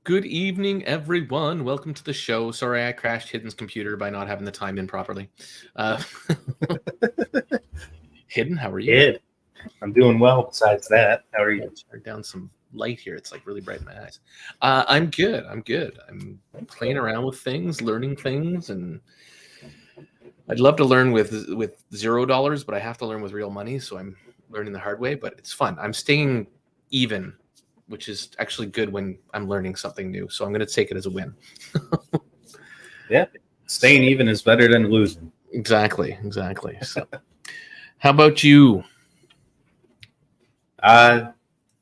Good evening, everyone. Welcome to the show. Sorry, I crashed Hidden's computer by not having the time in properly. Uh, Hidden, how are you? Ed, I'm doing well. Besides that, how are you? Turn down some light here. It's like really bright in my eyes. I'm good. I'm playing around with things, learning things, and I'd love to learn with $0, but I have to learn with real money. So I'm learning the hard way. But it's fun. I'm staying even, which is actually good when I'm learning something new. So I'm going to take it as a win. Yeah, staying even is better than losing. Exactly. So, how about you?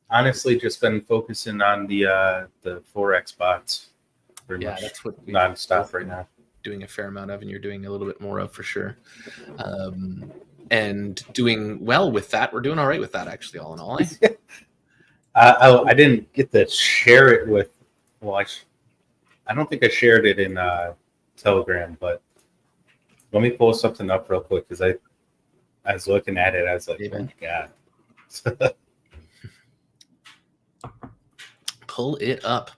Honestly, just been focusing on the Forex bots. Pretty much That's what nonstop right now. Doing a fair amount of, and you're doing a little bit more of for sure. And doing well with that. We're doing all right with that, actually, all in all. I didn't get to share it with. Well, I don't think I shared it in Telegram, but let me pull something up real quick because I was looking at it. I was like, oh my god. Pull it up.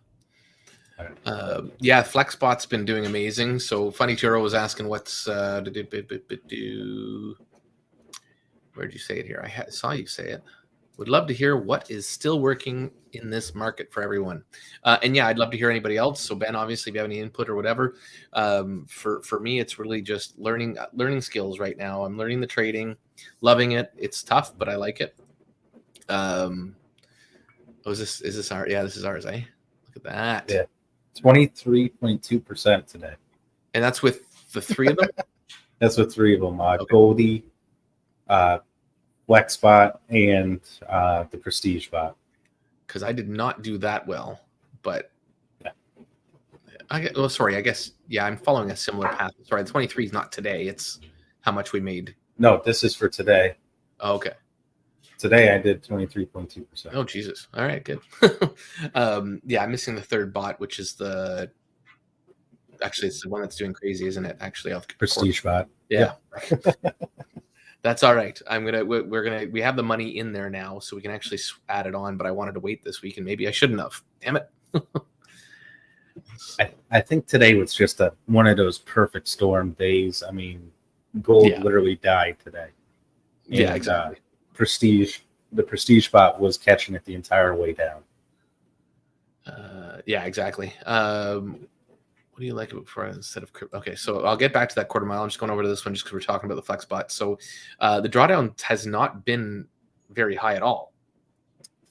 FlexBot's been doing amazing. So Funny Churro was asking what's where'd you say it here? I saw you say it. Would love to hear what is still working in this market for everyone. I'd love to hear anybody else. So Ben, obviously, if you have any input or whatever, for me, it's really just learning skills right now. I'm learning the trading, loving it. It's tough, but I like it. Is this ours? Yeah, this is ours, eh? Look at that. Yeah. 23.2% today. And that's with the three of them? That's with three of them. Okay. Goldie, FlexBot, and the Prestige bot. Because I did not do that well, but yeah. I guess I'm following a similar path. Sorry, the 23 is not today. It's how much we made. No, this is for today. Oh, okay. Today I did 23.2%. Oh, Jesus. All right, good. I'm missing the third bot, which is it's the one that's doing crazy, isn't it? Actually, Prestige bot. Yeah. That's all right. We have the money in there now, so we can actually add it on, but I wanted to wait this week and maybe I shouldn't have. Damn it. I think today was just one of those perfect storm days. I mean, gold literally died today. And, exactly. The Prestige bot was catching it the entire way down. Exactly. What do you like it for instead of crypto? Okay, so I'll get back to that quarter mile. I'm just going over to this one just because we're talking about the FlexBot. So the drawdown has not been very high at all.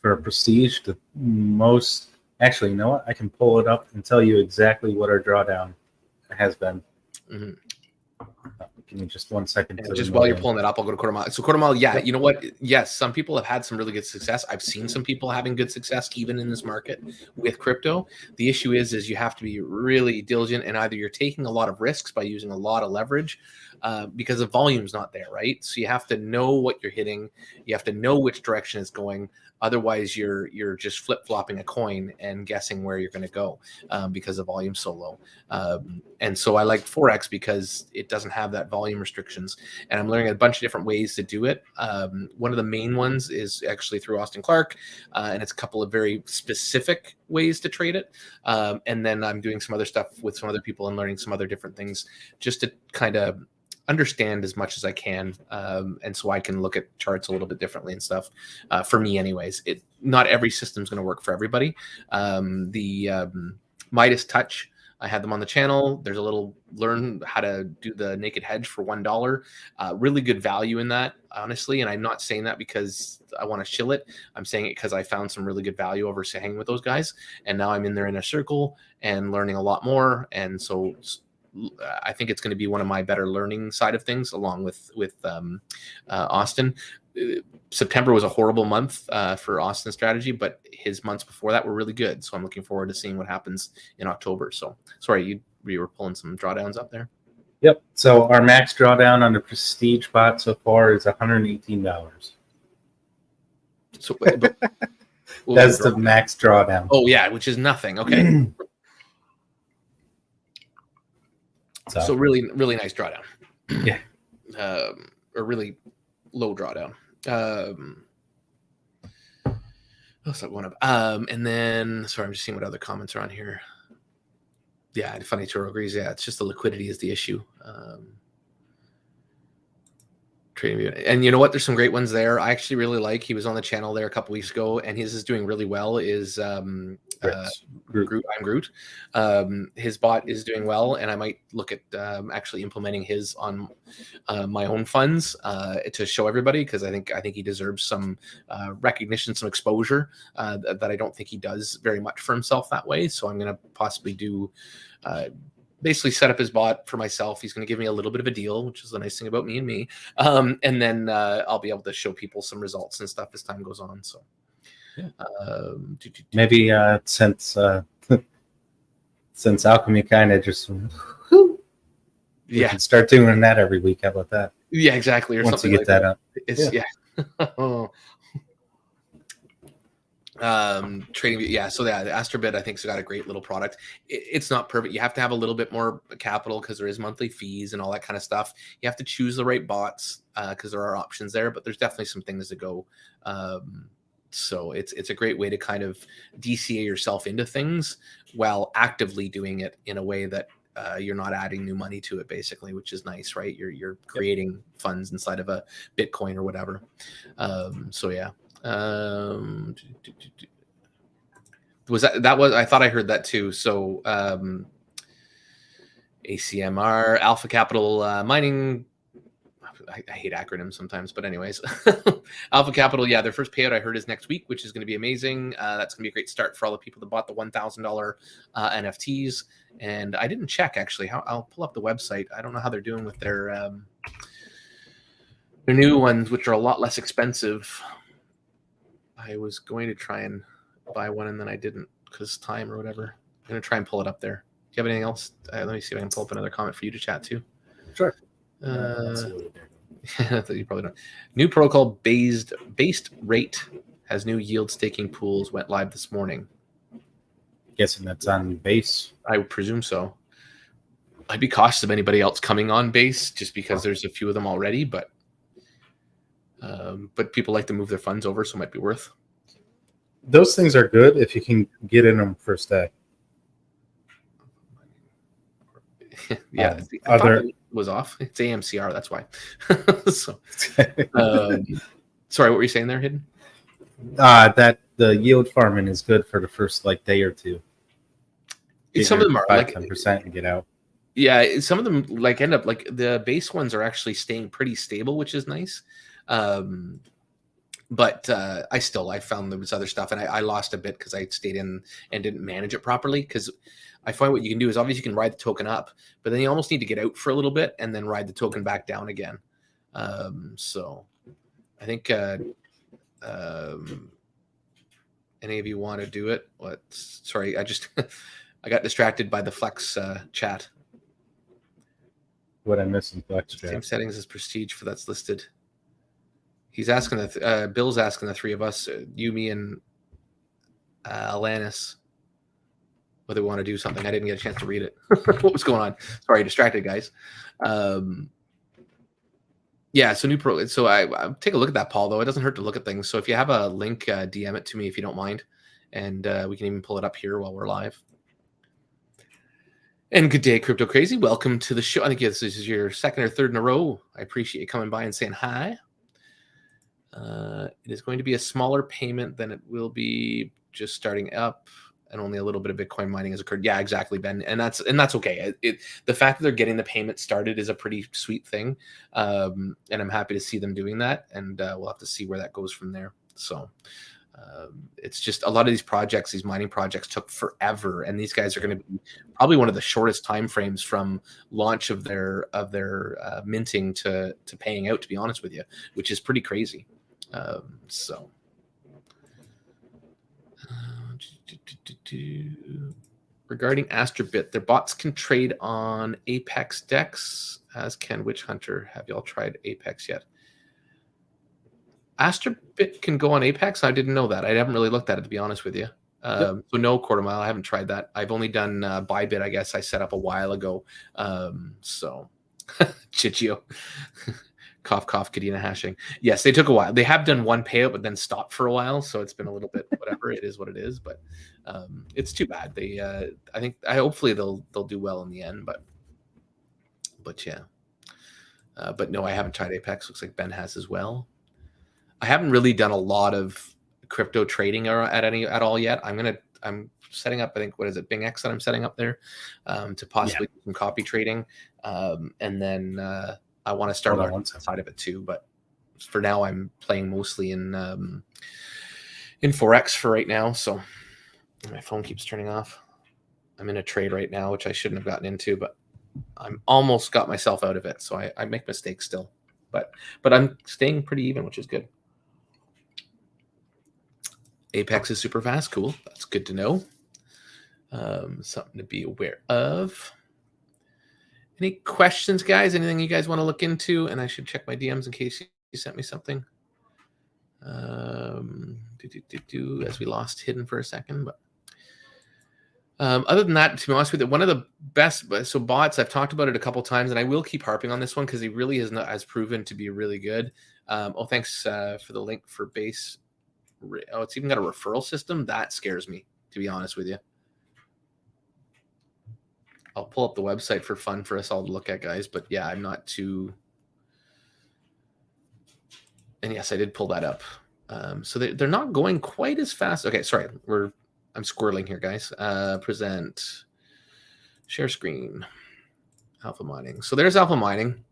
For a Prestige, the most... Actually, you know what? I can pull it up and tell you exactly what our drawdown has been. Mm-hmm. Give me just 1 second. Just while you're pulling that up, I'll go to quarter mile. So quarter mile, you know what? Yes, some people have had some really good success. I've seen some people having good success even in this market with crypto. The issue is you have to be really diligent, and either you're taking a lot of risks by using a lot of leverage because the volume's not there, right? So you have to know what you're hitting. You have to know which direction it's going. Otherwise, you're just flip-flopping a coin and guessing where you're going to go because the volume's so low. And so I like Forex because it doesn't have that volume restrictions. And I'm learning a bunch of different ways to do it. One of the main ones is actually through Austin Clark, and it's a couple of very specific ways to trade it. And then I'm doing some other stuff with some other people and learning some other different things just to kind of understand as much as I can, and so I can look at charts a little bit differently and stuff. For me, anyways, not every system is going to work for everybody. The Midas Touch, I had them on the channel. There's a little learn how to do the naked hedge for $1. Really good value in that, honestly. And I'm not saying that because I want to shill it. I'm saying it because I found some really good value over hanging with those guys, and now I'm in their inner circle and learning a lot more. And so I think it's going to be one of my better learning side of things, along with Austin. September was a horrible month for Austin strategy, but his months before that were really good. So I'm looking forward to seeing what happens in October. So sorry, you were pulling some drawdowns up there. Yep. So our max drawdown on the Prestige bot so far is $118. So that's the max drawdown. Oh yeah, which is nothing. Okay. So really, really nice drawdown. Yeah. Or really low drawdown. Oh, so going up. And then sorry, I'm just seeing what other comments are on here. Yeah, Funny Toro agrees. Yeah, it's just the liquidity is the issue. Trading, and you know what? There's some great ones there. I actually really like. He was on the channel there a couple weeks ago, and his is doing really well. Is Groot. I'm Groot. His bot is doing well, and I might look at actually implementing his on my own funds to show everybody, because I think he deserves some recognition, some exposure that I don't think he does very much for himself that way. So I'm going to possibly do. Basically set up his bot for myself. He's going to give me a little bit of a deal, which is the nice thing about me and me. And then I'll be able to show people some results and stuff as time goes on. So yeah. Maybe since Alchemy kind of just can start doing that every week. How about that? Yeah, exactly. Or once something you get like that up. It's trading, yeah. So yeah, the Astrobit I think has got a great little product. It's not perfect. You have to have a little bit more capital because there is monthly fees and all that kind of stuff. You have to choose the right bots because there are options there, but there's definitely some things to go. So it's a great way to kind of DCA yourself into things while actively doing it in a way that you're not adding new money to it, basically, which is nice, right? You're creating funds inside of a Bitcoin or whatever. So yeah. Was that was I thought I heard that too. So ACMR, Alpha Capital Mining. I hate acronyms sometimes, but anyways, Alpha Capital, yeah, their first payout I heard is next week, which is going to be amazing. That's going to be a great start for all the people that bought the $1,000 NFTs. And I didn't check actually. I'll pull up the website. I don't know how they're doing with their new ones, which are a lot less expensive. I was going to try and buy one, and then I didn't because time or whatever. I'm going to try and pull it up there. Do you have anything else? Let me see if I can pull up another comment for you to chat to. Sure. You probably don't. New protocol based rate has new yield staking pools went live this morning. Guessing that's on base. I would presume so. I'd be cautious of anybody else coming on base just because there's a few of them already, but people like to move their funds over, so it might be worth. Those things are good if you can get in them first day. Yeah, I thought it was off. It's AMCR, that's why. So, sorry, what were you saying there, Hidden? That the yield farming is good for the first day or two. Some of them are 10% and get out. Yeah, some of them end up the base ones are actually staying pretty stable, which is nice. But I found there was other stuff, and I lost a bit because I stayed in and didn't manage it properly. Because I find what you can do is obviously you can ride the token up, but then you almost need to get out for a little bit and then ride the token back down again. So I think any of you want to do it? What? Sorry, I just I got distracted by the Flex chat. What I missed in Flex chat? Same settings as Prestige for that's listed. He's asking Bill's asking the three of us, you, me, and Alanis, whether we want to do something. I didn't get a chance to read it. What was going on? Sorry, distracted, guys. Yeah, so new pro. So I take a look at that, Paul. Though it doesn't hurt to look at things. So if you have a link, DM it to me if you don't mind, and we can even pull it up here while we're live. And good day, Crypto Crazy. Welcome to the show. I think this is your second or third in a row. I appreciate you coming by and saying hi. It is going to be a smaller payment than it will be just starting up, and only a little bit of Bitcoin mining has occurred. Yeah, exactly, Ben, and that's okay. The fact that they're getting the payment started is a pretty sweet thing, and I'm happy to see them doing that. And we'll have to see where that goes from there. So it's just a lot of these projects, these mining projects, took forever, and these guys are going to be probably one of the shortest time frames from launch of their minting to paying out. To be honest with you, which is pretty crazy. Regarding Astrobit, their bots can trade on Apex DEX, as can Witch Hunter. Have y'all tried Apex yet? Astrobit can go on Apex. I didn't know that. I haven't really looked at it, to be honest with you. So no, Quarter Mile, I haven't tried that. I've only done Bybit, I guess I set up a while ago. So Chichio. Cough, cough, Kadena hashing. Yes, they took a while. They have done one payout, but then stopped for a while. So it's been a little bit whatever. It is what it is. But it's too bad. They, hopefully they'll do well in the end. But yeah. But no, I haven't tried Apex. Looks like Ben has as well. I haven't really done a lot of crypto trading at all yet. I'm setting up, I think, what is it, BingX that I'm setting up there to possibly do some copy trading. And then I want to start on side of it too. But for now, I'm playing mostly in Forex for right now. So my phone keeps turning off. I'm in a trade right now, which I shouldn't have gotten into, but I'm almost got myself out of it. So I make mistakes still, but I'm staying pretty even, which is good. Apex is super fast. Cool. That's good to know. Something to be aware of. Any questions, guys? Anything you guys want to look into? And I should check my DMs in case you sent me something. As we lost Hidden for a second. But other than that, to be honest with you, one of the best, so bots, I've talked about it a couple times, and I will keep harping on this one because he really has proven to be really good. Thanks for the link for base. Oh, it's even got a referral system. That scares me, to be honest with you. I'll pull up the website for fun for us all to look at, guys. But yeah, I'm not too. And yes, I did pull that up. So they're not going quite as fast. Okay, sorry, I'm squirreling here, guys. Present, share screen, alpha mining. So there's alpha mining.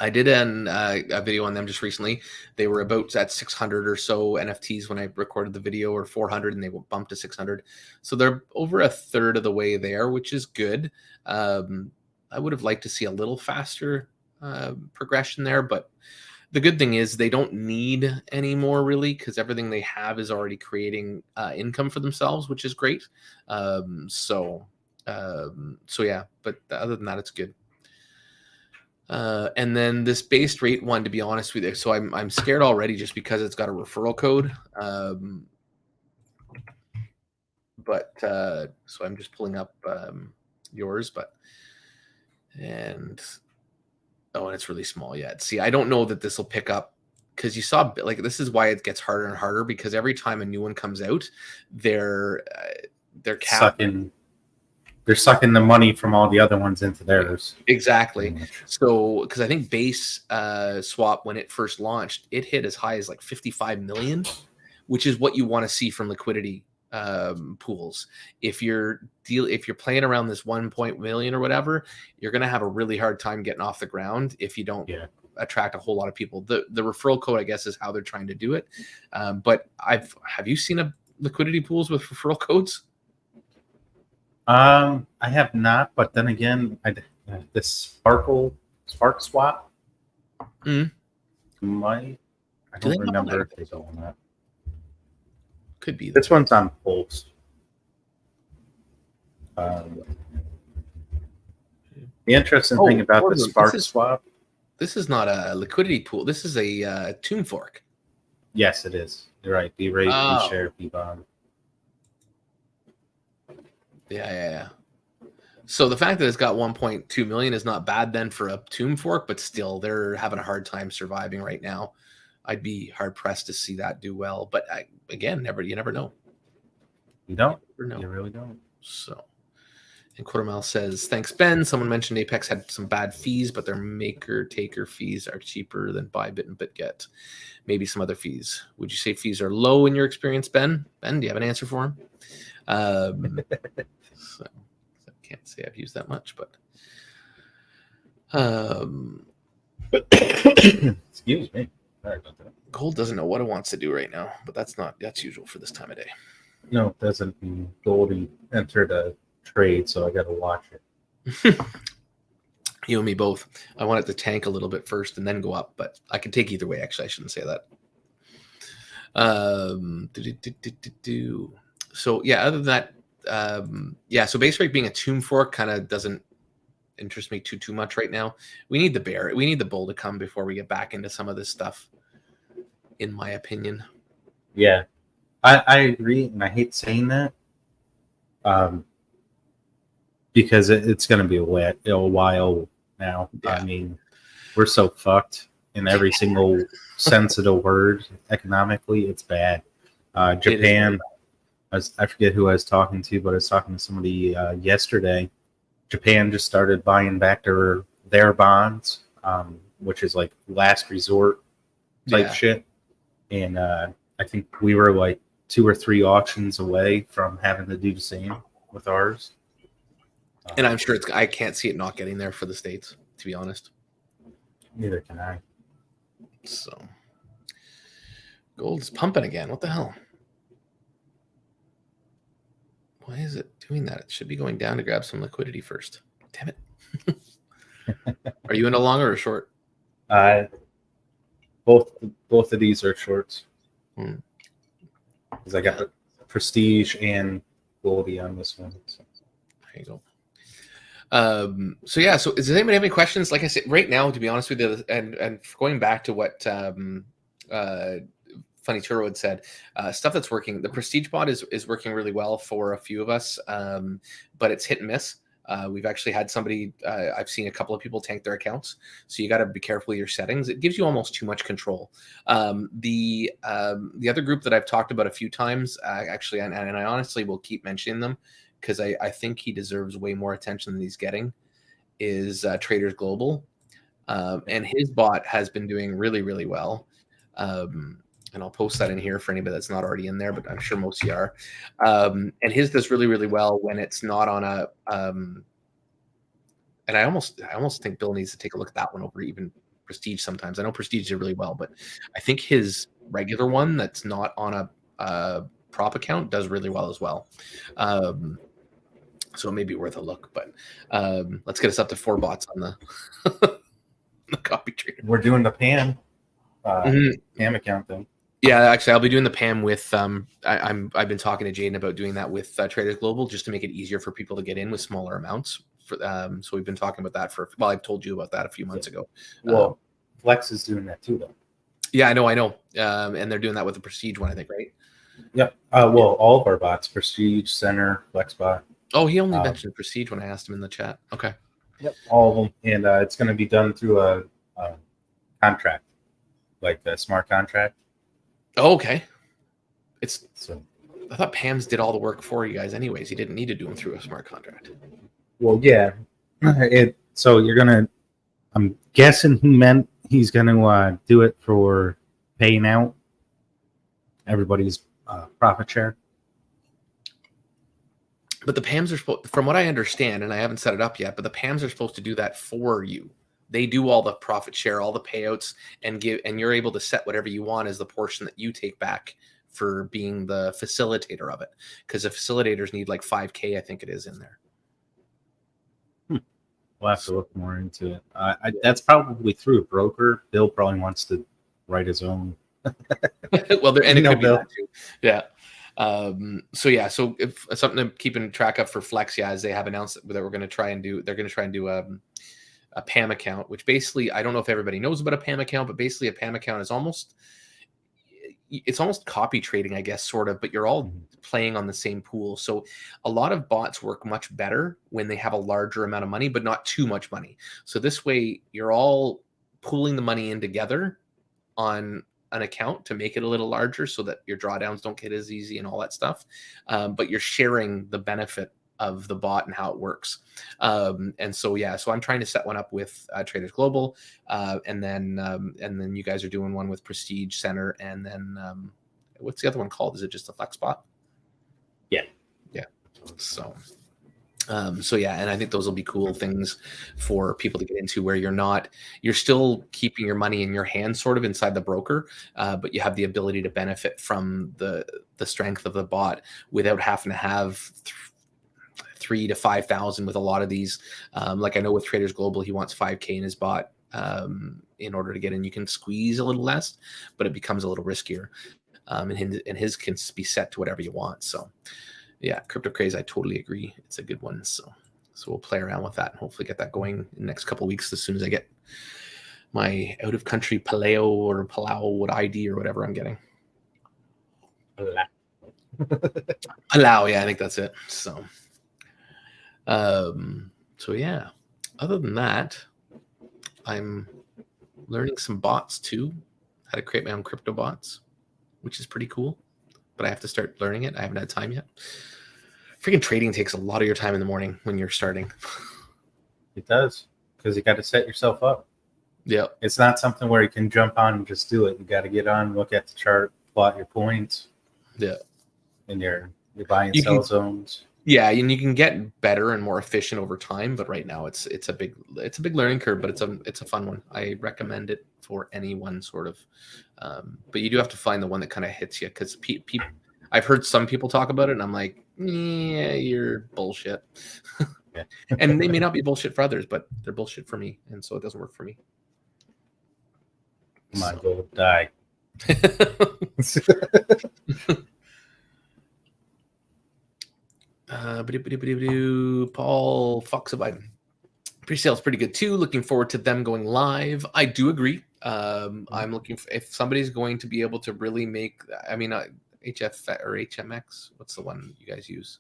I did a video on them just recently. They were about at 600 or so NFTs when I recorded the video, or 400, and they bumped to 600. So they're over a third of the way there, which is good. I would have liked to see a little faster progression there, but the good thing is they don't need any more really, because everything they have is already creating income for themselves, which is great. So yeah, but other than that, it's good. And then this base rate one, to be honest with you, so I'm scared already just because it's got a referral code. So I'm just pulling up yours, and it's really small yet. See, I don't know that this will pick up, because you saw, like, this is why it gets harder and harder, because every time a new one comes out, they're capping. They're sucking the money from all the other ones into theirs. Exactly. So, because I think base swap, when it first launched, it hit as high as like 55 million, which is what you want to see from liquidity pools. If you're playing around this 1 million or whatever, you're going to have a really hard time getting off the ground if you don't attract a whole lot of people. The referral code, I guess, is how they're trying to do it. But have you seen a liquidity pools with referral codes? I have not, but then again, the Spark Swap. I don't remember if they go on that. Could be. This one's on Pulse. The interesting thing about the Spark Swap. This is not a liquidity pool. This is a tomb fork. Yes, it is. You're right. B-rate, B-share, B-bond. Yeah. So the fact that it's got 1.2 million is not bad then for a tomb fork, but still they're having a hard time surviving right now. I'd be hard pressed to see that do well, but you never know. You don't. You really don't. So, and Quartermile says, thanks, Ben. Someone mentioned Apex had some bad fees, but their maker-taker fees are cheaper than Bybit and BitGet. Maybe some other fees. Would you say fees are low in your experience, Ben? Ben, do you have an answer for him? So I can't say I've used that much, but excuse me. Sorry about that. Gold doesn't know what it wants to do right now, but that's usual for this time of day. No, it doesn't. Gold entered a trade, so I got to watch it. You and me both. I want it to tank a little bit first and then go up, but I can take either way. Actually, I shouldn't say that. So yeah, other than that, so base rate being a tomb fork kind of doesn't interest me too much right now. We need the bear. We need the bull to come before we get back into some of this stuff, in my opinion. Yeah, I agree, and I hate saying that, because it's going to be a while now. Yeah. I mean, we're so fucked in every single sense of the word. Economically, it's bad. Japan, I forget who I was talking to, but I was talking to somebody yesterday. Japan just started buying back their bonds, which is like last resort type shit. And I think we were like 2 or 3 auctions away from having to do the same with ours. And I'm sure I can't see it not getting there for the States, to be honest. Neither can I. So gold's pumping again. What the hell? Why is it doing that? It should be going down to grab some liquidity first. Damn it. Are you in a long or a short? Both of these are shorts. Because I got the Prestige and Goldie on this one. So. There you go. So does anybody have any questions? Like I said, right now, to be honest with you, and going back to what Funny Turo had said, stuff that's working. The Prestige bot is working really well for a few of us, but it's hit and miss. We've actually had somebody, I've seen a couple of people tank their accounts. So you got to be careful with your settings. It gives you almost too much control. The other group that I've talked about a few times, actually, and I honestly will keep mentioning them because I think he deserves way more attention than he's getting, is Traders Global. And his bot has been doing really, really well. And I'll post that in here for anybody that's not already in there, but I'm sure most of you are. And his does really, really well when it's not on a. And I almost think Bill needs to take a look at that one over even Prestige sometimes. I know Prestige did really well, but I think his regular one that's not on a prop account does really well as well. So it may be worth a look, but let's get us up to 4 bots on the the copy trader. We're doing the PAM PAM account though. Yeah, actually, I'll be doing the PAM with. I've been talking to Jaden about doing that with Traders Global just to make it easier for people to get in with smaller amounts. So we've been talking about that for. Well, I've told you about that a few months ago. Well, Flex is doing that too, though. Yeah, I know. And they're doing that with the Prestige one, I think, right? Yep. Well, all of our bots: Prestige, Center, FlexBot. Oh, he only mentioned Prestige when I asked him in the chat. Okay. Yep. All of them, and it's going to be done through a contract, like the smart contract. Oh, okay. I thought PAMS did all the work for you guys anyways. You didn't need to do them through a smart contract. Well, yeah. So you're going to, I'm guessing he meant he's going to do it for paying out everybody's profit share. But the PAMs are supposed, from what I understand, and I haven't set it up yet, but the PAMs are supposed to do that for you. They do all the profit share, all the payouts, and you're able to set whatever you want as the portion that you take back for being the facilitator of it. Because the facilitators need like 5K, I think it is, in there. We'll have to look more into it. That's probably through a broker. Bill probably wants to write his own. Well, and it could be that too. Yeah. So if something to keep in track of for Flex, as they have announced that we're going to try and do, they're going to try and do a PAM account, which basically, I don't know if everybody knows about a PAM account, but basically a PAM account is almost copy trading, I guess, sort of, but you're all playing on the same pool. So a lot of bots work much better when they have a larger amount of money, but not too much money. So this way you're all pooling the money in together on an account to make it a little larger so that your drawdowns don't get as easy and all that stuff. But you're sharing the benefit of the bot and how it works. So I'm trying to set one up with Traders Global, and then you guys are doing one with Prestige Center, and then what's the other one called? Is it just the FlexBot? Yeah. So and I think those will be cool things for people to get into, where you're still keeping your money in your hand, sort of inside the broker, but you have the ability to benefit from the strength of the bot without having to have 3,000 to 5,000 with a lot of these. Like I know with Traders Global, he wants 5K in his bot in order to get in. You can squeeze a little less, but it becomes a little riskier. And his can be set to whatever you want. So yeah, Crypto Craze, I totally agree. It's a good one. So we'll play around with that and hopefully get that going in the next couple of weeks as soon as I get my out of country Palau ID or whatever I'm getting. Palau, yeah, I think that's it. So yeah. Other than that, I'm learning some bots too, how to create my own crypto bots, which is pretty cool. But I have to start learning it. I haven't had time yet. Freaking trading takes a lot of your time in the morning when you're starting. It does, because you got to set yourself up. Yeah. It's not something where you can jump on and just do it. You got to get on, look at the chart, plot your points. Yeah. And your buy and sell zones. Yeah, and you can get better and more efficient over time, but right now it's a big learning curve, but it's a fun one. I recommend it for anyone sort of. But you do have to find the one that kind of hits you, because I've heard some people talk about it and I'm like, yeah, you're bullshit. Yeah. And they may not be bullshit for others, but they're bullshit for me, and so it doesn't work for me. Come on, go die. Paul Foxabiden. Pre-sale is pretty good too. Looking forward to them going live. I do agree. I'm looking for, if somebody's going to be able to really make, I mean, HF or HMX. What's the one you guys use?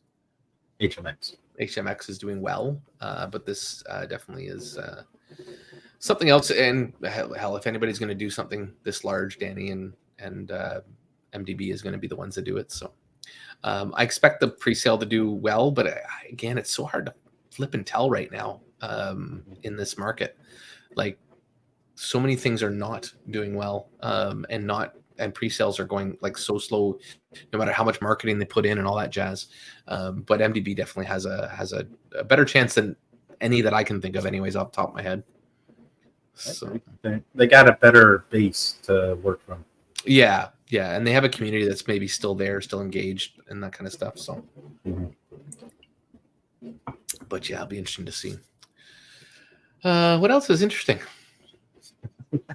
HMX. HMX is doing well, but this definitely is something else. And hell, if anybody's going to do something this large, Danny and MDB is going to be the ones that do it. So I expect the pre-sale to do well, but again, it's so hard to flip and tell right now in this market. Like, so many things are not doing well, and pre-sales are going like so slow, no matter how much marketing they put in and all that jazz. But MDB definitely has a better chance than any that I can think of, anyways, off the top of my head. So they got a better base to work from. Yeah, and they have a community that's maybe still there, still engaged, and that kind of stuff. So, but yeah, it'll be interesting to see. What else is interesting?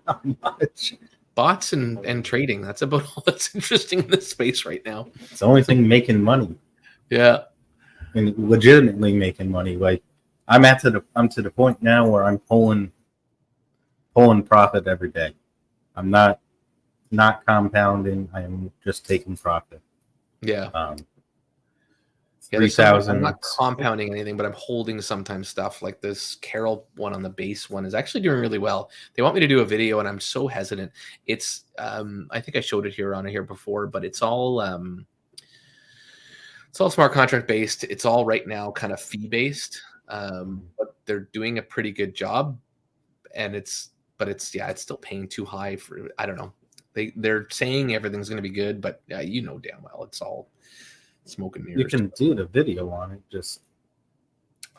Not much. Bots and trading. That's about all that's interesting in this space right now. It's the only thing making money. Yeah, and legitimately making money. Like I'm to the point now where I'm pulling profit every day. I'm not compounding. I am just taking profit. Yeah. 3,000. I'm not compounding anything, but I'm holding sometimes stuff like this Carol one on the base one is actually doing really well. They want me to do a video and I'm so hesitant. It's I think I showed it here before, but it's all smart contract based. It's all right now kind of fee based. But they're doing a pretty good job, and it's still paying too high for, I don't know. They're saying everything's going to be good, but you know damn well it's all smoke and mirrors. You can do the video on it. Just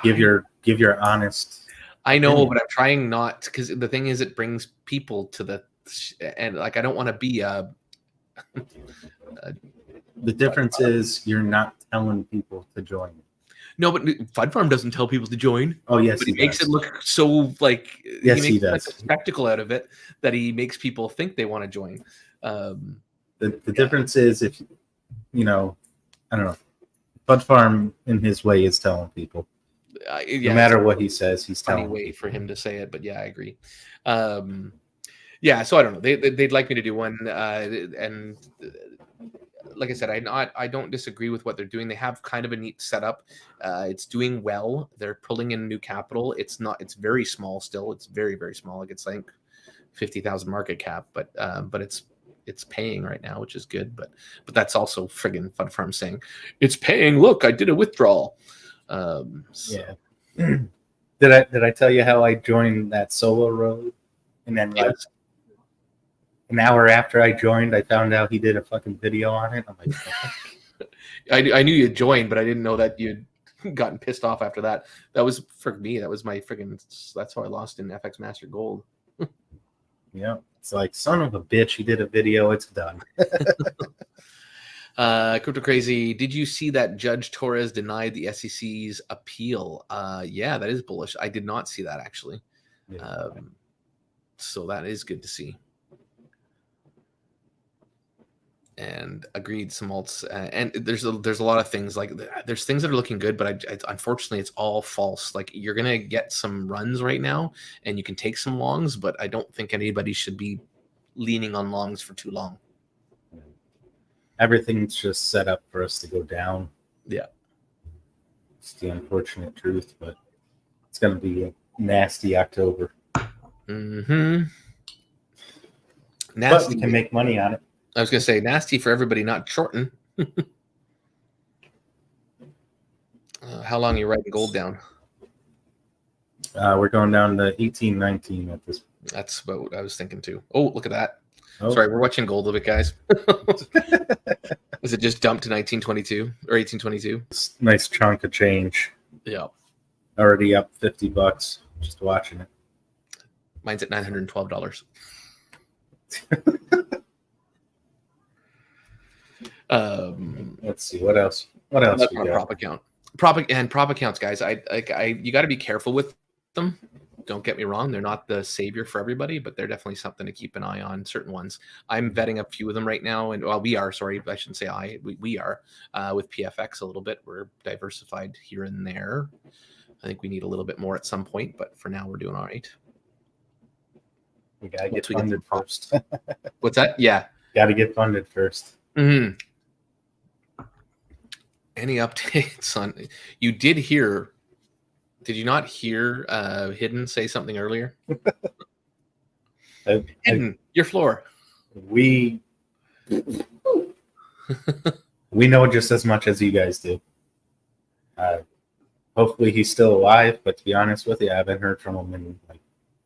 give your honest. I know, opinion. But I'm trying not, because the thing is, it brings people to the, and like I don't want to be a. The difference is you're not telling people to join. No, but Fud Farm doesn't tell people to join. Oh yes, but he makes it look so like yes, he does. Such a spectacle out of it that he makes people think they want to join. The difference is, if you know, I don't know, Fud Farm in his way is telling people. No matter what he says, he's telling. Funny way for him to say it, but yeah, I agree. Yeah, so I don't know. They'd like me to do one, and like I said, I don't disagree with what they're doing. They have kind of a neat setup. It's doing well. They're pulling in new capital. It's very small still. It's very, very small. Like it's like 50,000 market cap, but it's paying right now, which is good. But that's also friggin' Fud Farm saying it's paying. Look, I did a withdrawal. Yeah. Did I tell you how I joined that solo road? And then like an hour after I joined, I found out he did a fucking video on it. I'm like, I knew you joined, but I didn't know that you'd gotten pissed off after that. That was for me. That was my friggin'. That's how I lost in FX Master Gold. Yeah, it's like, son of a bitch. He did a video. It's done. Crypto Crazy, did you see that Judge Torres denied the SEC's appeal? Yeah, that is bullish. I did not see that actually. Yeah. So that is good to see. And agreed, some alts, and there's a lot of things, like there's things that are looking good, but unfortunately it's all false. Like you're gonna get some runs right now, and you can take some longs, but I don't think anybody should be leaning on longs for too long. Everything's just set up for us to go down. Yeah, it's the unfortunate truth, but it's gonna be a nasty October. But we can make money on it. I was going to say nasty for everybody not shorting. How long are you writing gold down? We're going down to 1819 at this point. That's what I was thinking too. Oh, look at that. Oh. Sorry, we're watching gold a bit, guys. Is it just dumped to 1922 or 1822? Nice chunk of change. Yeah. Already up $50. Just watching it. Mine's at $912. Let's see what else. What else? That's on a prop account. Prop accounts, guys. You got to be careful with them. Don't get me wrong; they're not the savior for everybody, but they're definitely something to keep an eye on. Certain ones. I'm vetting a few of them right now, and we are. Sorry, I shouldn't say I. We are with PFX a little bit. We're diversified here and there. I think we need a little bit more at some point, but for now, we're doing all right. We gotta get funded first. What's that? Yeah, gotta get funded first. Mm-hmm. Any updates on? You did hear? Did you not hear Hidden say something earlier? Hidden, your floor. We know just as much as you guys do. Hopefully he's still alive, but to be honest with you, I haven't heard from him in like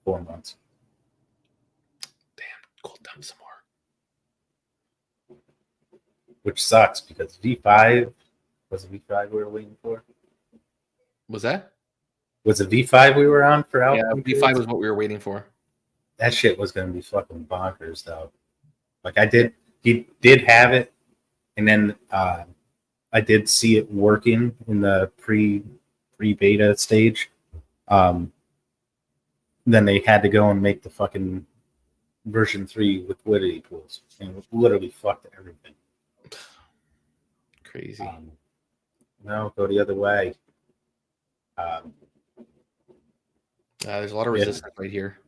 4 months. Damn, gold dump some more. Which sucks because V5 was it V5 we were waiting for? Was that? Was it V5 we were on for out? Yeah, V5 was what we were waiting for. That shit was gonna be fucking bonkers though. Like he did have it, and then I did see it working in the pre-beta stage. Then they had to go and make the fucking version 3 liquidity pools, and it literally fucked everything. Crazy. No, go the other way. There's a lot of resistance right here.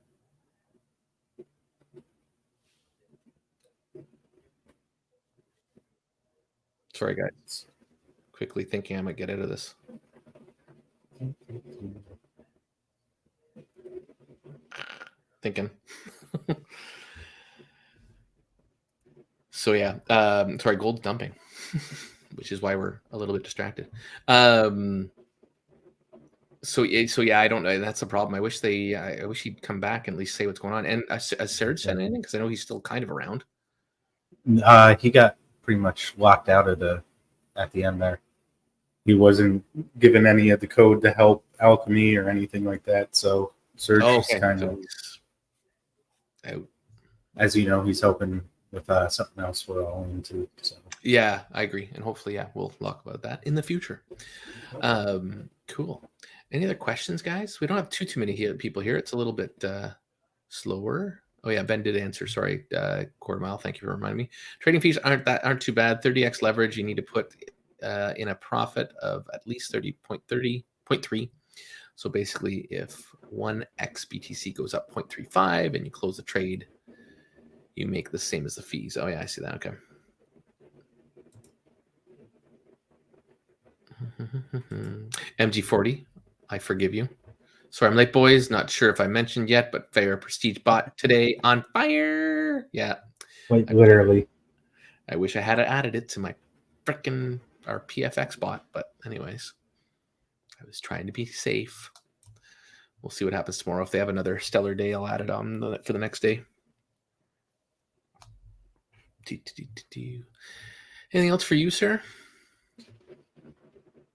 Sorry, guys. Quickly thinking I might get out of this. Thinking. So yeah, sorry, gold's dumping, which is why we're a little bit distracted. So yeah, I don't know. That's the problem. I wish he'd come back and at least say what's going on. And has Serge said anything? Because I know he's still kind of around. He got pretty much locked out of at the end there. He wasn't given any of the code to help Alchemy or anything like that. So Serge is kind of out. As you know, he's helping with something else we're all into. So. Yeah, I agree. And hopefully, we'll talk about that in the future. Cool. Any other questions, guys? We don't have too many people here. It's a little bit slower. Oh yeah, Ben did answer. Sorry, quarter mile. Thank you for reminding me. Trading fees aren't too bad. 30x leverage. You need to put in a profit of at least 30.3. So basically, if 1x BTC goes up 0.35 and you close the trade, you make the same as the fees. Oh yeah, I see that. Okay. MG40. I forgive you. Sorry, I'm late, boys. Not sure if I mentioned yet, but fair prestige bot today on fire. Yeah. Like literally. I wish I had added it to my freaking our PFX bot, but anyways, I was trying to be safe. We'll see what happens tomorrow. If they have another stellar day, I'll add it on for the next day. Anything else for you, sir?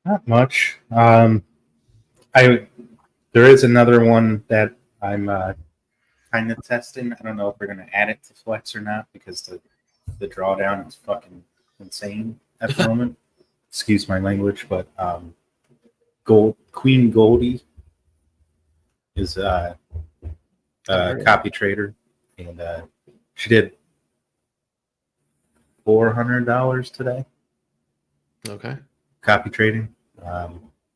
Not much. There is another one that I'm kind of testing. I don't know if we're going to add it to Flex or not because the drawdown is fucking insane at the moment. Excuse my language, but Queen Goldie is a copy trader, and she did $400 today. Okay. Copy trading.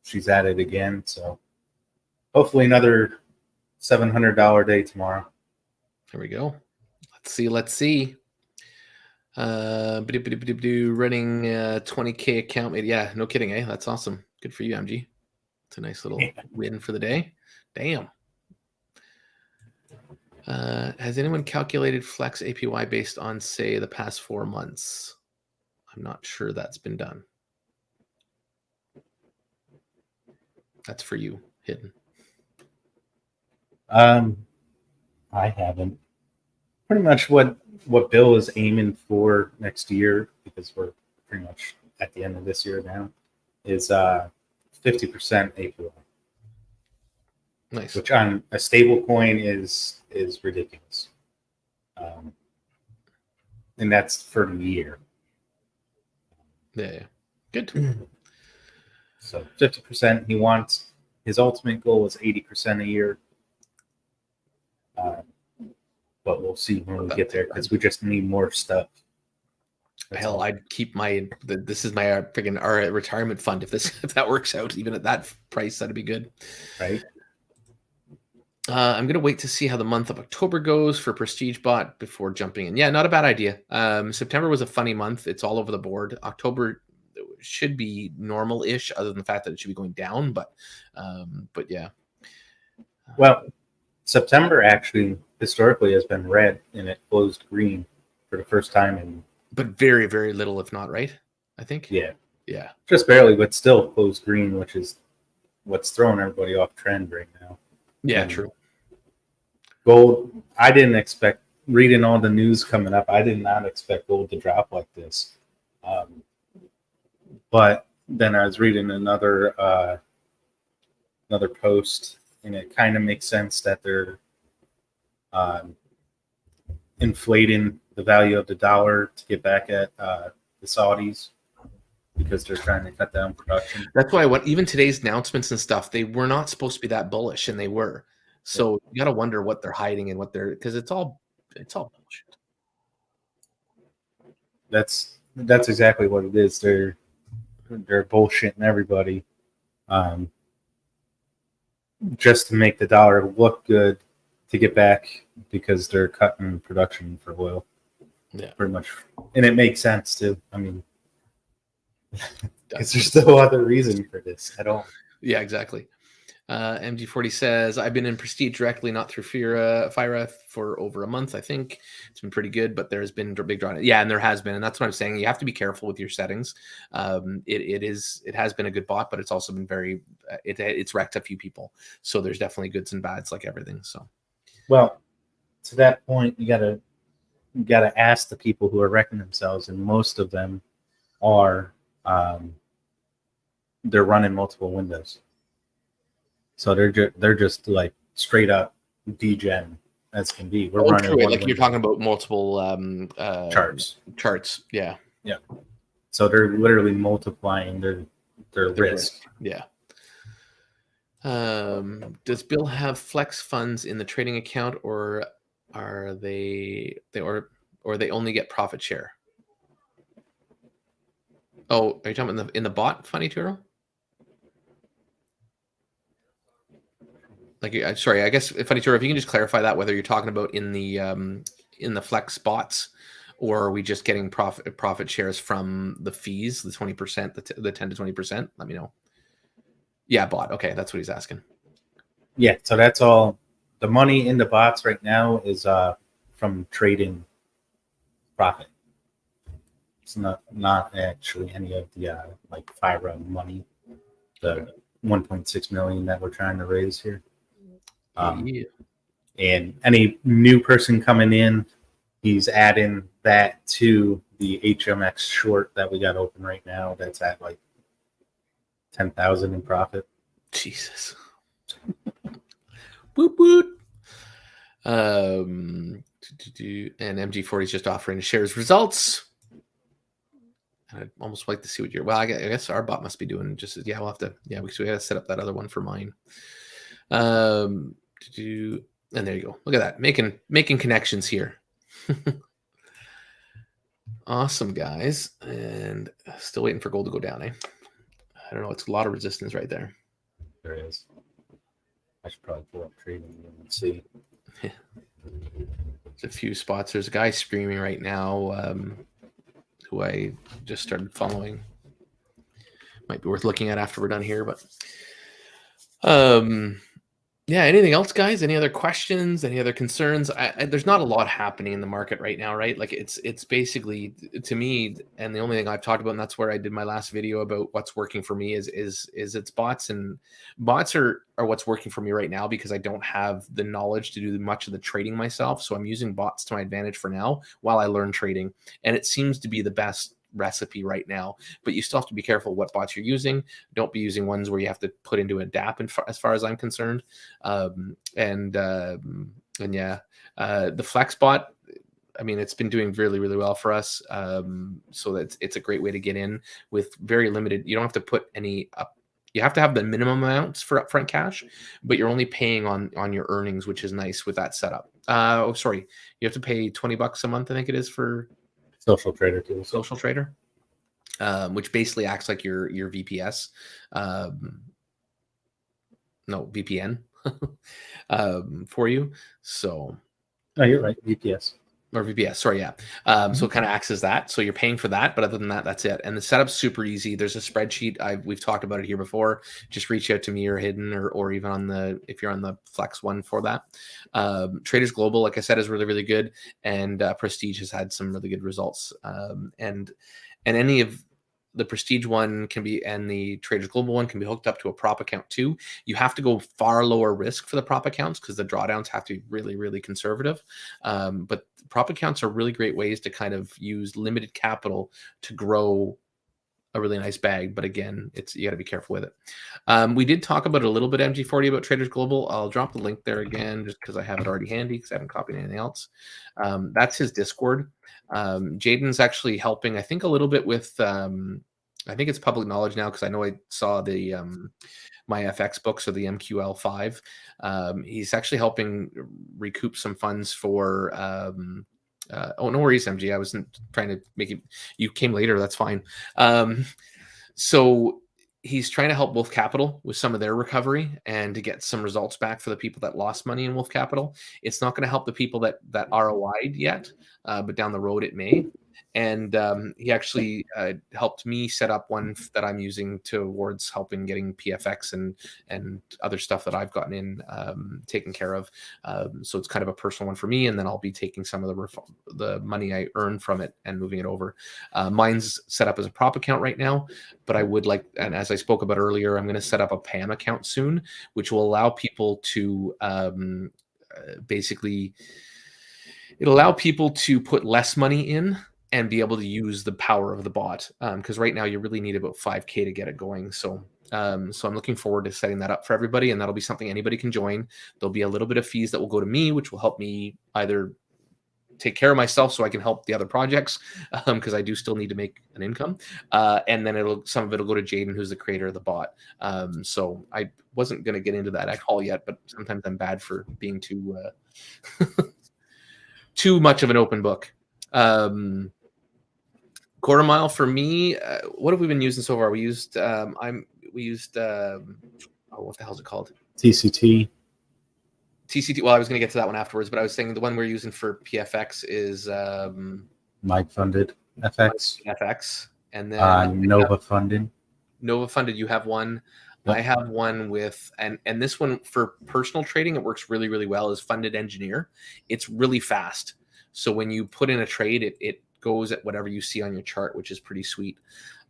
She's at it again, so hopefully another $700 day tomorrow. There we go. Let's see. Running 20K account. Yeah, no kidding, eh? That's awesome. Good for you, MG. It's a nice little win for the day. Damn. Has anyone calculated Flex APY based on, say, the past 4 months? I'm not sure that's been done. That's for you, Hidden. I haven't. Pretty much what Bill is aiming for next year, because we're pretty much at the end of this year now, is 50% APY. Nice. Which on a stable coin is ridiculous. And that's for the year. Yeah. Good. So 50%. He wants, his ultimate goal is 80% a year. But we'll see when we get there, because we just need more stuff. Hell, I'd keep this is my freaking our retirement fund if that works out, even at that price, that'd be good. Right. I'm gonna wait to see how the month of October goes for Prestige Bot before jumping in. Yeah, not a bad idea. September was a funny month. It's all over the board. October should be normal-ish, other than the fact that it should be going down. But yeah. Well, September actually historically has been red, and it closed green for the first time in. But very, very little, if not, right? I think. Yeah. Yeah. Just barely, but still closed green, which is what's throwing everybody off trend right now. Yeah, true. Gold, I didn't expect, reading all the news coming up, I did not expect gold to drop like this. But then I was reading another post, and it kind of makes sense that they're inflating the value of the dollar to get back at the Saudis, because they're trying to cut down production. That's why even today's announcements and stuff, they were not supposed to be that bullish, and they were. So you got to wonder what they're hiding and what they're, because it's all bullshit. That's exactly what it is. They're bullshitting everybody, just to make the dollar look good, to get back, because they're cutting production for oil. Yeah, pretty much, and it makes sense too. I mean, because there's no other reason for this at all. Yeah, exactly. MG40 says, I've been in Prestige directly, not through FlexIRA for over a month. I think it's been pretty good, but there's been a big draw. Yeah, and there has been, and that's what I'm saying. You have to be careful with your settings. It has been a good bot, but it's also been very it's wrecked a few people. So there's definitely goods and bads, like everything. So, well, to that point, you gotta ask the people who are wrecking themselves, and most of them are they're running multiple windows. So they're just like straight up degen as can be. We're running true. Like you're talking about multiple charts. Yeah. Yeah. So they're literally multiplying their risk. Yeah. Does Bill have flex funds in the trading account, or are they only get profit share? Oh, are you talking about in the bot, Funny Turo? Like, sorry, I guess, Funny Turo, if you can just clarify that, whether you're talking about in the flex bots, or are we just getting profit shares from the fees, the 20%, the 10 to 20%? Let me know. Yeah, bot. Okay, that's what he's asking. Yeah, so that's all. The money in the bots right now is from trading profit. It's not actually any of the like FIRA money, the 1.6 million that we're trying to raise here. Yeah. And any new person coming in, he's adding that to the HMX short that we got open right now. That's at like 10,000 in profit. Jesus. Woot woot. And MG40 is just offering to share his results. I'd almost like to see what I guess our bot must be doing just as, we'll have to, we got to set up that other one for mine. And there you go. Look at that. Making connections here. Awesome, guys. And still waiting for gold to go down, I don't know. It's a lot of resistance right there. There is. I should probably pull up trading and see. There's a few spots. There's a guy screaming right now who I just started following. Might be worth looking at after we're done here, but Yeah. Anything else, guys? Any other questions? Any other concerns? There's not a lot happening in the market right now, right? Like it's basically to me, and the only thing I've talked about, and that's where I did my last video about what's working for me is it's bots, and bots are what's working for me right now because I don't have the knowledge to do much of the trading myself. So I'm using bots to my advantage for now while I learn trading, and it seems to be the best recipe right now. But you still have to be careful what bots you're using. Don't be using ones where you have to put into a DApp, as far as I'm concerned. And yeah, the FlexBot, I mean, it's been doing really, really well for us. So it's a great way to get in with very limited. You don't have to put any up. You have to have the minimum amounts for upfront cash, but you're only paying on your earnings, which is nice with that setup. Oh, sorry, you have to pay $20 a month, I think it is, for Social Trader tools. Social Trader, which basically acts like your VPS. No, VPN for you. So, Oh, you're right. VPS. or VPS, sorry, yeah. So it kind of acts as that. So you're paying for that, but other than that, that's it. And the setup's super easy. There's a spreadsheet. We've talked about it here before. Just reach out to me or Hidden, or even on the, if you're on the Flex one for that. Traders Global, like I said, is really, really good, and Prestige has had some really good results. And any of the Prestige one can be, and the Traders Global one can be hooked up to a prop account too. You have to go far lower risk for the prop accounts because the drawdowns have to be really, really conservative. But prop accounts are really great ways to kind of use limited capital to grow a really nice bag. But again, you got to be careful with it. We did talk about a little bit MG40 about Traders Global. I'll drop the link there again just because I have it already handy because I haven't copied anything else. That's his Discord. Jaden's actually helping, I think, a little bit with, I think it's public knowledge now because I know I saw the my FX books, or the MQL5. He's actually helping recoup some funds for oh, no worries, MG. I wasn't trying to make it, you came later, that's fine. So he's trying to help Wolf Capital with some of their recovery and to get some results back for the people that lost money in Wolf Capital. It's not going to help the people that ROI'd yet, but down the road it may. And he actually helped me set up one that I'm using towards helping getting PFX and other stuff that I've gotten in taken care of. So it's kind of a personal one for me, and then I'll be taking some of the money I earn from it and moving it over. Mine's set up as a prop account right now, but I would like, and as I spoke about earlier, I'm going to set up a PAM account soon, which will allow people to basically, it'll allow people to put less money in and be able to use the power of the bot. Because right now you really need about 5K to get it going. So I'm looking forward to setting that up for everybody, and that'll be something anybody can join. There'll be a little bit of fees that will go to me, which will help me either take care of myself so I can help the other projects, because I do still need to make an income. And then some of it'll go to Jaden, who's the creator of the bot. So I wasn't going to get into that at all yet, but sometimes I'm bad for being too too much of an open book. Quarter mile for me, what have we been using so far? We used what the hell is it called? TCT. Well, I was going to get to that one afterwards, but I was saying the one we're using for PFX is Mike Funded FX, and then Nova Funded. Nova Funded, you have one. Yep. I have one with, and this one for personal trading, it works really, really well, is Funded Engineer. It's really fast. So when you put in a trade, it goes at whatever you see on your chart, which is pretty sweet.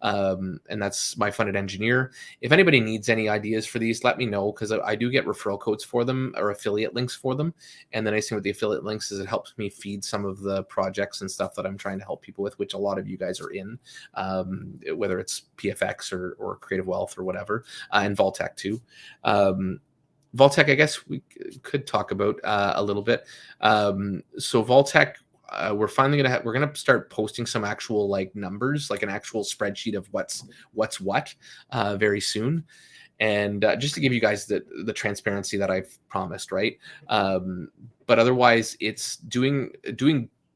And that's my Funded Engineer. If anybody needs any ideas for these, let me know, because I do get referral codes for them or affiliate links for them. And the nice thing with the affiliate links is it helps me feed some of the projects and stuff that I'm trying to help people with, which a lot of you guys are in, whether it's PFX or Creative Wealth or whatever, and Vaultec too. Vaultec, I guess we could talk about a little bit. So Vaultec, we're finally we're gonna start posting some actual like numbers, like an actual spreadsheet of what's what very soon, and just to give you guys the transparency that I've promised, right? But otherwise, it's doing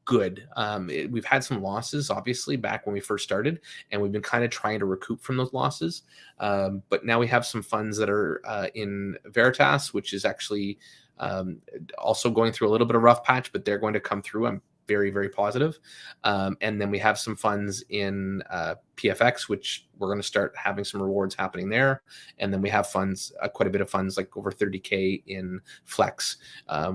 good. We've had some losses, obviously, back when we first started, and we've been kind of trying to recoup from those losses. But now we have some funds that are in Veritas, which is actually also going through a little bit of rough patch, but they're going to come through. I'm very, very positive. And then we have some funds in PFX, which we're going to start having some rewards happening there. And then we have funds, quite a bit of funds, like over 30K in Flex,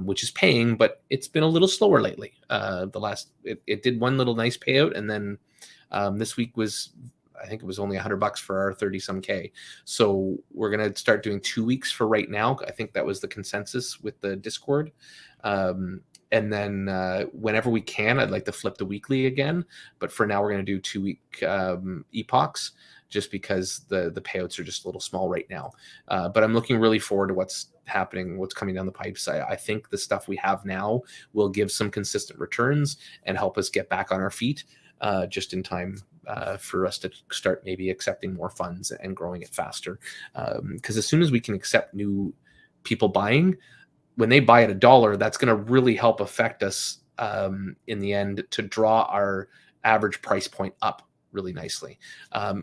which is paying, but it's been a little slower lately. It did one little nice payout, and then this week was, I think it was only $100 for our 30 some K. So we're going to start doing 2 weeks for right now. I think that was the consensus with the Discord. And then whenever we can, I'd like to flip the weekly again. But for now, we're going to do 2 week epochs, just because the payouts are just a little small right now. But I'm looking really forward to what's happening, what's coming down the pipes. I think the stuff we have now will give some consistent returns and help us get back on our feet just in time for us to start maybe accepting more funds and growing it faster. Because as soon as we can accept new people buying, when they buy at $1, that's going to really help affect us in the end to draw our average price point up really nicely.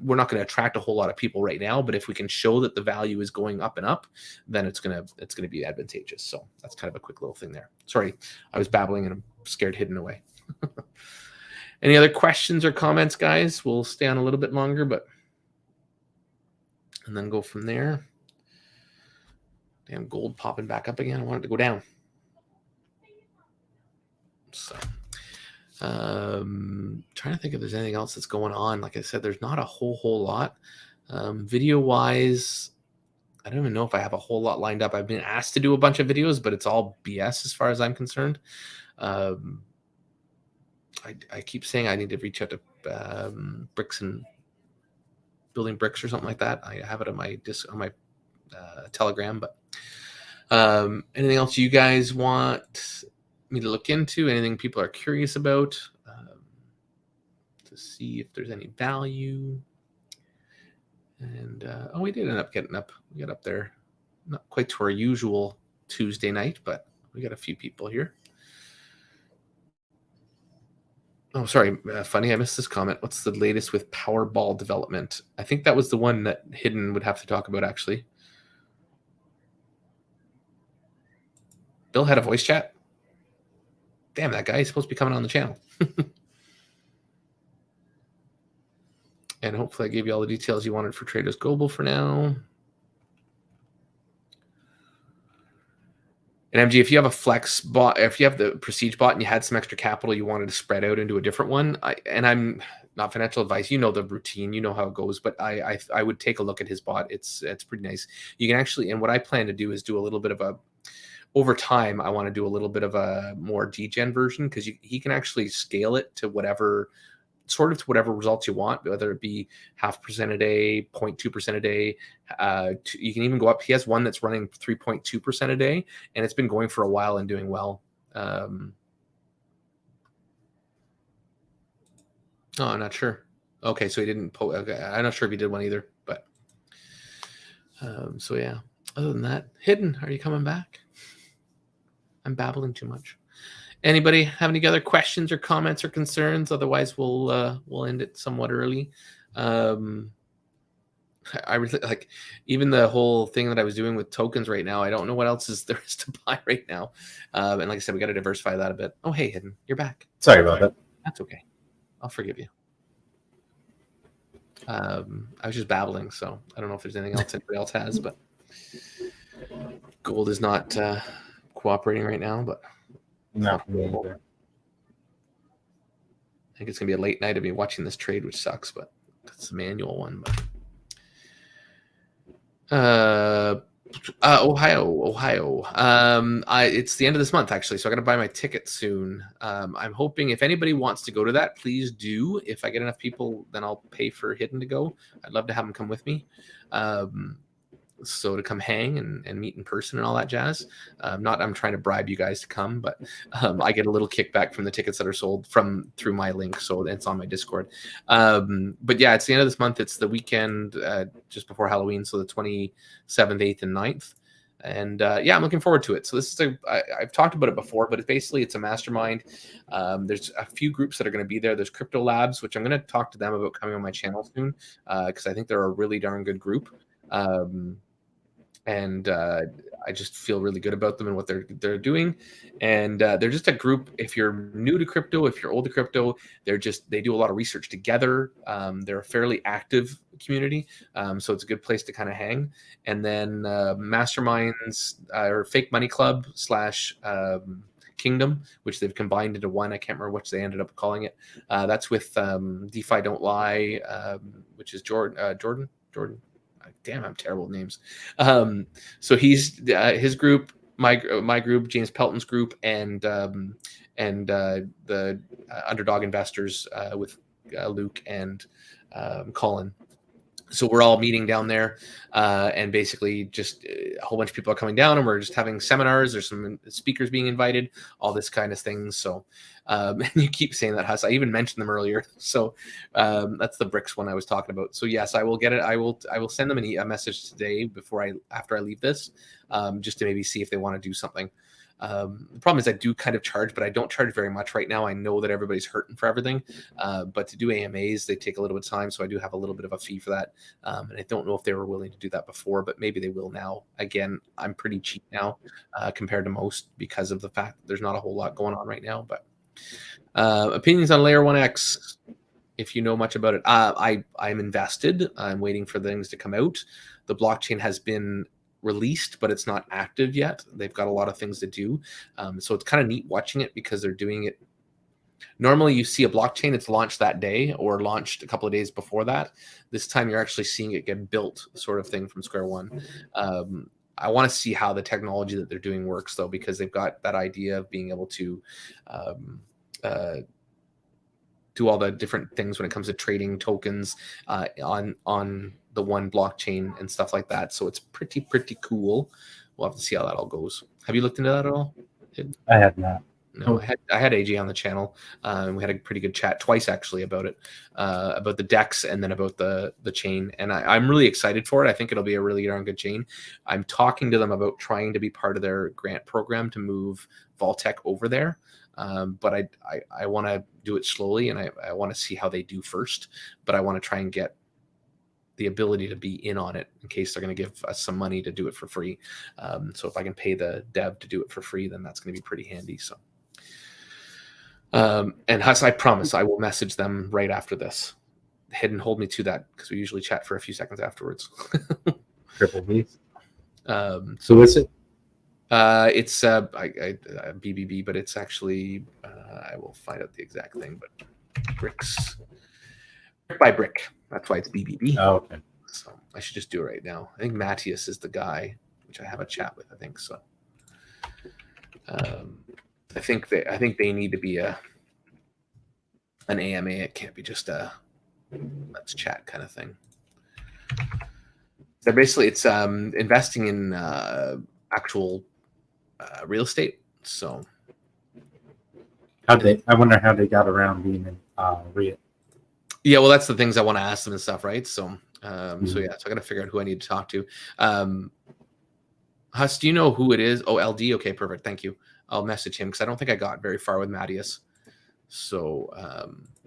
We're not going to attract a whole lot of people right now, but if we can show that the value is going up and up, then it's going to be advantageous. So that's kind of a quick little thing there. Sorry, I was babbling and I'm scared hidden away. Any other questions or comments, guys? We'll stay on a little bit longer, and then go from there. Damn, gold popping back up again. I want it to go down. So, trying to think if there's anything else that's going on. Like I said, there's not a whole lot. Video-wise, I don't even know if I have a whole lot lined up. I've been asked to do a bunch of videos, but it's all BS as far as I'm concerned. I keep saying I need to reach out to Bricks and Building Bricks or something like that. I have it on my Telegram, but anything else you guys want me to look into? Anything people are curious about to see if there's any value? And we did end up getting up. We got up there, not quite to our usual Tuesday night, but we got a few people here. Oh, sorry. Funny, I missed this comment. What's the latest with Powerball development? I think that was the one that Hidden would have to talk about, actually. Bill had a voice chat? Damn, that guy is supposed to be coming on the channel. And hopefully I gave you all the details you wanted for Traders Global for now. And MG, if you have a Flex bot, if you have the Prestige bot and you had some extra capital you wanted to spread out into a different one, and I'm not financial advice, you know the routine, you know how it goes, but I would take a look at his bot. It's pretty nice. You can actually, and what I plan to do is do a little bit of a, over time, I want to do a little bit of a more degen version, because he can actually scale it to whatever results you want, whether it be 0.5% a day, 0.2% a day. You can even go up. He has one that's running 3.2% a day, and it's been going for a while and doing well. I'm not sure. Okay, so he didn't. Okay, I'm not sure if he did one either, but so yeah. Other than that, Hidden, are you coming back? I'm babbling too much. Anybody have any other questions or comments or concerns? Otherwise, we'll end it somewhat early. I really like even the whole thing that I was doing with tokens right now. I don't know what else there is to buy right now. And like I said, we got to diversify that a bit. Oh, hey, Hidden, you're back. Sorry about that. That's okay. I'll forgive you. I was just babbling, so I don't know if there's anything else anybody else has, but gold is not cooperating right now, but. No. I think it's gonna be a late night of me watching this trade, which sucks, but it's a manual one. But Ohio. It's the end of this month, actually, so I gotta buy my ticket soon. I'm hoping if anybody wants to go to that, please do. If I get enough people, then I'll pay for Hidden to go. I'd love to have him come with me. So to come hang and meet in person and all that jazz. I'm trying to bribe you guys to come, but I get a little kickback from the tickets that are sold through my link, so it's on my Discord. But yeah, it's the end of this month. It's the weekend just before Halloween, so the 27th, 8th, and 9th. And yeah, I'm looking forward to it. So this is I've talked about it before, but it's a mastermind. There's a few groups that are going to be there. There's Crypto Labs, which I'm going to talk to them about coming on my channel soon, because I think they're a really darn good group. and I just feel really good about them and what they're doing. And they're just a group. If you're new to crypto, if you're old to crypto, they do a lot of research together. They're a fairly active community, so it's a good place to kind of hang. And then Masterminds or Fake Money Club / Kingdom, which they've combined into one. I can't remember which they ended up calling it. That's with DeFi Don't Lie, which is Jordan. Damn, I'm terrible with names. So he's his group, my group, James Pelton's group, and the Underdog Investors with Luke and Colin. So we're all meeting down there, and basically just a whole bunch of people are coming down, and we're just having seminars. There's some speakers being invited, all this kind of things. So, and you keep saying that, Huss. I even mentioned them earlier. So that's the BRICS one I was talking about. So yes, I will get it. I will send them a message today after I leave this, just to maybe see if they want to do something. The problem is I do kind of charge, but I don't charge very much right now. I know that everybody's hurting for everything, but to do AMAs, they take a little bit of time, so I do have a little bit of a fee for that. And I don't know if they were willing to do that before, but maybe they will now. Again, I'm pretty cheap now compared to most because of the fact that there's not a whole lot going on right now. But opinions on Layer 1X, if you know much about it. I'm invested. I'm waiting for things to come out. The blockchain has been released, but it's not active yet. They've got a lot of things to do. So it's kind of neat watching it because they're doing it. Normally you see a blockchain, it's launched that day or launched a couple of days before that. This time you're actually seeing it get built, sort of thing, from square one. I want to see how the technology that they're doing works, though, because they've got that idea of being able to do all the different things when it comes to trading tokens on the one blockchain and stuff like that. So it's pretty cool. We'll have to see how that all goes. Have you looked into that at all? I have not. No, I had AJ on the channel, and we had a pretty good chat twice actually about it, about the DEX and then about the chain. And I'm really excited for it. I think it'll be a really darn good chain. I'm talking to them about trying to be part of their grant program to move Vaultec over there. But I want to do it slowly, and I want to see how they do first. But I want to try and get the ability to be in on it in case they're going to give us some money to do it for free. So if I can pay the dev to do it for free, then that's going to be pretty handy. So, and Huss, I promise I will message them right after this. Hidden, hold me to that, because we usually chat for a few seconds afterwards. Triple B. So is it? It's BBB, but it's actually I will find out the exact thing. But bricks, brick by brick. That's why it's BBB. Oh, okay. So I should just do it right now. I think Matthias is the guy, which I have a chat with. I think so. I think they need to be an AMA. It can't be just a let's chat kind of thing. So basically, it's investing in actual real estate. So I wonder how they got around being in REIT. Yeah, well, that's the things I want to ask them and stuff, right? So, so I got to figure out who I need to talk to. Huss, do you know who it is? Oh, LD. Okay, perfect. Thank you. I'll message him because I don't think I got very far with Matthias. So,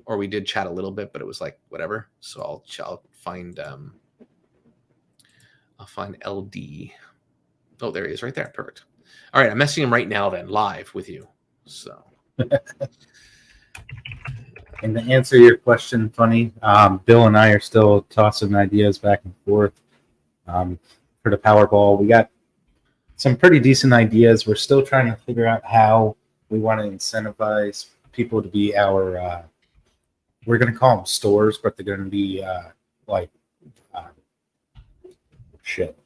or we did chat a little bit, but it was like whatever. So I'll find LD. Oh, there he is, right there. Perfect. All right, I'm messaging him right now, then, live with you. So. And to answer your question, Funny, Bill and I are still tossing ideas back and forth for the Powerball. We got some pretty decent ideas. We're still trying to figure out how we want to incentivize people to be our, we're going to call them stores, but they're going to be shit.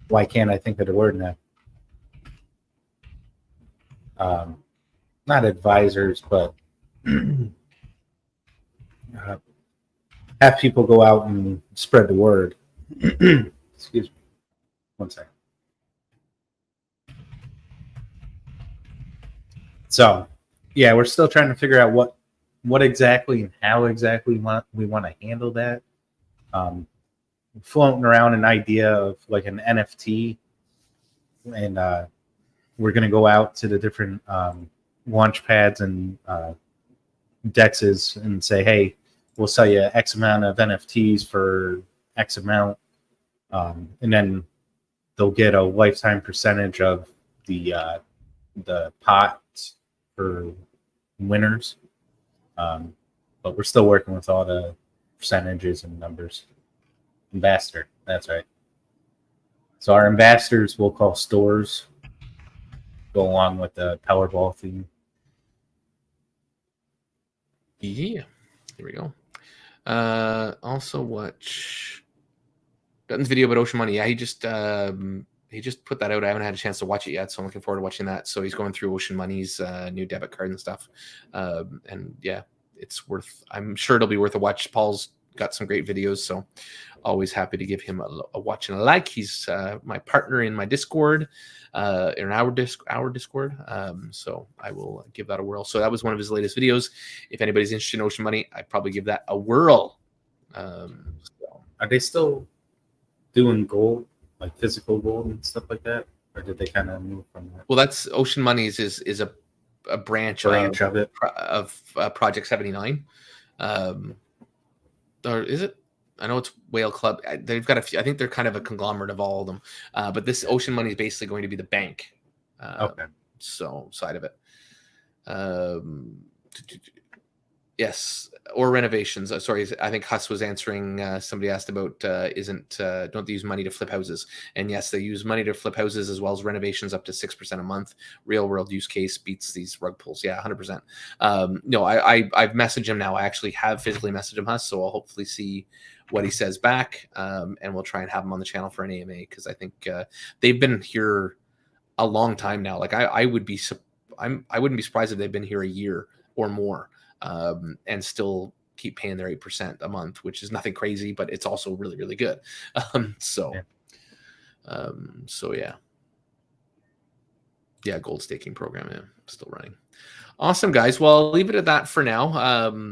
Why can't I think of the word now? Not advisors, but have people go out and spread the word. Excuse me. One second. So, yeah, we're still trying to figure out what exactly and how exactly we want to handle that. Floating around an idea of like an NFT, and we're going to go out to the different launch pads and dexes and say, hey, we'll sell you X amount of NFTs for X amount. And then they'll get a lifetime percentage of the pot for winners. But we're still working with all the percentages and numbers. Ambassador, that's right. So our ambassadors we'll call stores, go along with the Powerball theme. Yeah, there we go. Also watch Dutton's video about Ocean Money. Yeah, he just put that out. I haven't had a chance to watch it yet, so I'm looking forward to watching that. So he's going through Ocean Money's new debit card and stuff. And yeah, it's worth. I'm sure it'll be worth a watch. Paul's got some great videos, so always happy to give him a watch and a like. He's my partner in my Discord, in our Discord. So I will give that a whirl. So that was one of his latest videos. If anybody's interested in Ocean Money, I'd probably give that a whirl. So. Are they still doing gold, like physical gold and stuff like that, or did they kind of move from that? Well, that's Ocean Money's is a branch of it of Project 79. Or is it? I know it's Whale Club. They've got a few. I think they're kind of a conglomerate of all of them. But this Ocean Money is basically going to be the bank. Okay. So side of it. Yes, or renovations. Sorry, I think Huss was answering. Somebody asked about don't they use money to flip houses? And yes, they use money to flip houses as well as renovations up to 6% a month. Real world use case beats these rug pulls. Yeah, 100%. No, I've messaged him now. I actually have physically messaged him, Huss, so I'll hopefully see what he says back, and we'll try and have him on the channel for an AMA because I think they've been here a long time now. Like I wouldn't be surprised if they've been here a year or more. And still keep paying their 8% a month, which is nothing crazy, but it's also really, really good. So yeah, gold staking program, yeah, still running. Awesome, guys. Well, I'll leave it at that for now.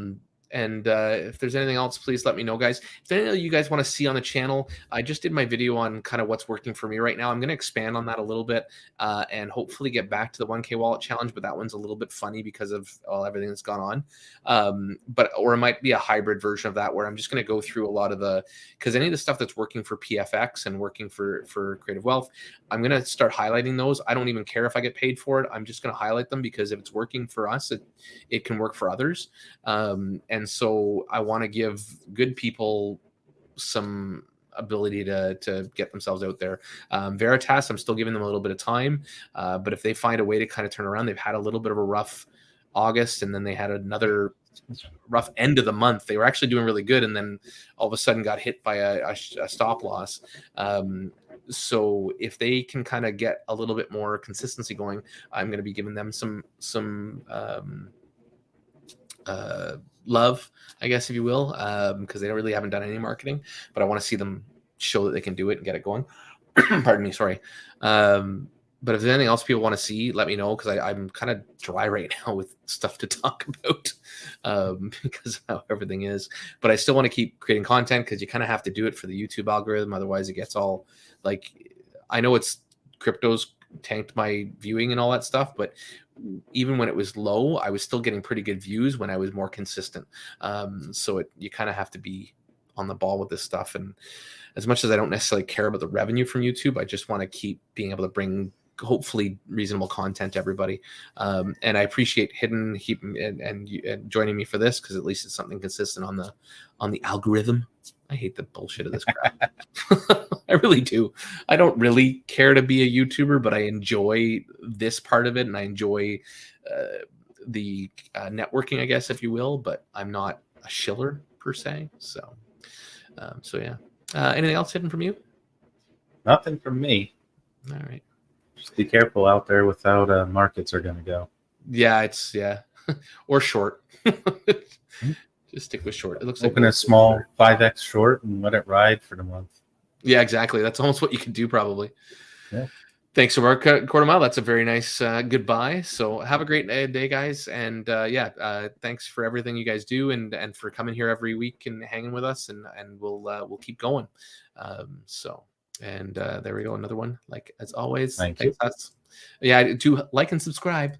And if there's anything else, please let me know, guys. If there's anything you guys want to see on the channel, I just did my video on kind of what's working for me right now. I'm going to expand on that a little bit and hopefully get back to the 1K wallet challenge, but that one's a little bit funny because of everything that's gone on. Or it might be a hybrid version of that where I'm just going to go through a lot of because any of the stuff that's working for PFX and working for Creative Wealth, I'm going to start highlighting those. I don't even care if I get paid for it. I'm just going to highlight them because if it's working for us, it can work for others. And so I want to give good people some ability to get themselves out there. Veritas, I'm still giving them a little bit of time, but if they find a way to kind of turn around, they've had a little bit of a rough August, and then they had another rough end of the month. They were actually doing really good, and then all of a sudden got hit by a stop loss. So if they can kind of get a little bit more consistency going, I'm going to be giving them some love, I guess, if you will, because they really haven't done any marketing, but I want to see them show that they can do it and get it going. Pardon me, sorry. But if there's anything else people want to see, let me know, because I'm kind of dry right now with stuff to talk about because of how everything is. But I still want to keep creating content because you kind of have to do it for the YouTube algorithm. Otherwise, it gets all like, I know it's crypto's tanked my viewing and all that stuff, but even when it was low, I was still getting pretty good views when I was more consistent. So you kind of have to be on the ball with this stuff. And as much as I don't necessarily care about the revenue from YouTube, I just want to keep being able to bring hopefully reasonable content to everybody. And I appreciate Hidden and joining me for this, because at least it's something consistent on the algorithm. I hate the bullshit of this crap. I really do. I don't really care to be a YouTuber, but I enjoy this part of it, and I enjoy the networking, I guess, if you will. But I'm not a shiller per se. So yeah. Anything else hidden from you? Nothing from me. All right. Just be careful out there with how the markets are going to go. Yeah, or short. Just stick with short. It looks open a small 5x short and let it ride for the month. Yeah, exactly. That's almost what you can do, probably. Yeah. Thanks so much, Quarter Mile. That's a very nice goodbye. So have a great day, guys. And thanks for everything you guys do and for coming here every week and hanging with us. And we'll keep going. There we go. Another one. Like as always. Thanks, you. Yeah, do like and subscribe.